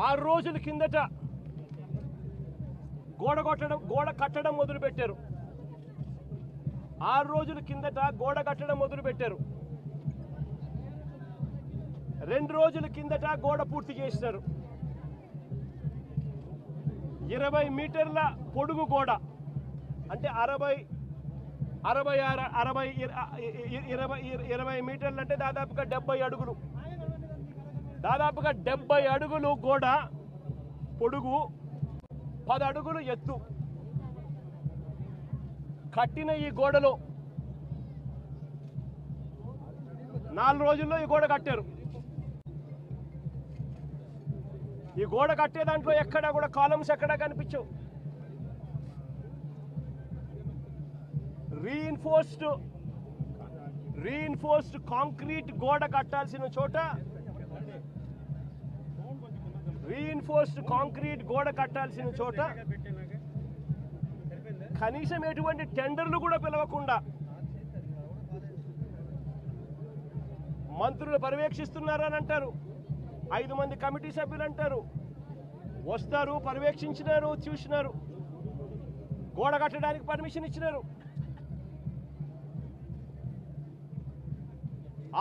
6 రోజుల కిందట గోడ కట్టడం మొదలుపెట్టారు. 6 రోజుల కిందట గోడ కట్టడం మొదలుపెట్టారు. 2 రోజుల కిందట గోడ పూర్తి చేశారు. 20 మీటర్ల పొడుగు గోడ, అంటే 20 మీటర్లు అంటే దాదాపుగా 70 అడుగులు. దాదాపుగా 70 అడుగులు గోడ పొడుగు, 10 అడుగులు ఎత్తు కట్టిన ఈ గోడలో 4 రోజుల్లో ఈ గోడ కట్టారు. ఈ గోడ కట్టే దాంట్లో ఎక్కడా కూడా కాలమ్స్ ఎక్కడా కనిపించవు. రీఇన్ఫోర్స్డ్ కాంక్రీట్ గోడ కట్టాల్సిన చోట కనీసం ఎటువంటి టెండర్లు కూడా పిలవకుండా మంత్రులు పర్యవేక్షిస్తున్నారని అంటారు. 5 మంది కమిటీ సభ్యులు అంటారు, వస్తారు, పర్యవేక్షించినారు, చూసినారు, గోడ కట్టడానికి పర్మిషన్ ఇచ్చినారు.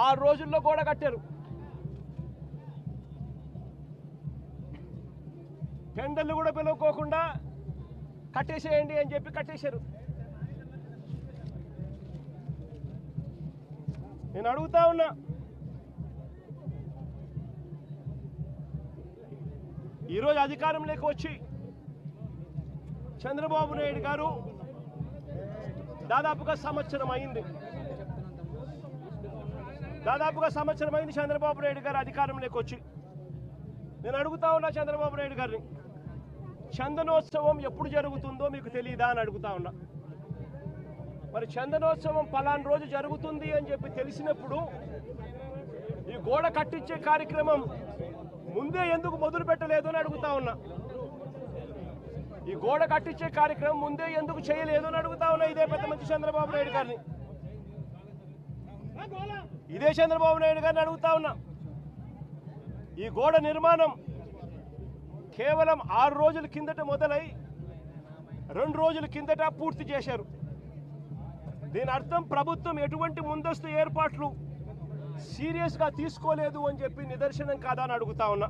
6 రోజుల్లో గోడ కట్టారు. టెండర్లు కూడా పిలువకోకుండా కట్టేసేయండి అని చెప్పి కట్టేశారు. నేను అడుగుతా ఉన్నా, ఈరోజు అధికారంలోకి వచ్చి చంద్రబాబు నాయుడు గారు దాదాపుగా సంవత్సరం అయింది. చంద్రబాబు నాయుడు గారు అధికారంలోకి వచ్చి. నేను అడుగుతా ఉన్నా చంద్రబాబు నాయుడు గారిని, చందనోత్సవం ఎప్పుడు జరుగుతుందో మీకు తెలియదా అని అడుగుతా ఉన్నా. మరి చందనోత్సవం పలానా రోజు జరుగుతుంది అని చెప్పి తెలిసినప్పుడు ఈ గోడ కట్టించే కార్యక్రమం ముందే ఎందుకు మొదలు పెట్టలేదు అని అడుగుతా ఉన్నా. ఈ గోడ కట్టించే కార్యక్రమం ముందే ఎందుకు చేయలేదు అని అడుగుతా ఉన్నా. ఇదే పెద్ద మంచి చంద్రబాబు నాయుడు గారిని, ఇదే చంద్రబాబు నాయుడు గారిని అడుగుతా ఉన్నా. ఈ గోడ నిర్మాణం కేవలం 6 రోజుల కిందట మొదలై 2 రోజుల కిందట పూర్తి చేశారు. దీని అర్థం ప్రభుత్వం ఎటువంటి ముందస్తు ఏర్పాట్లు సీరియస్గా తీసుకోలేదు అని చెప్పి నిదర్శనం కాదా అని అడుగుతా ఉన్నా.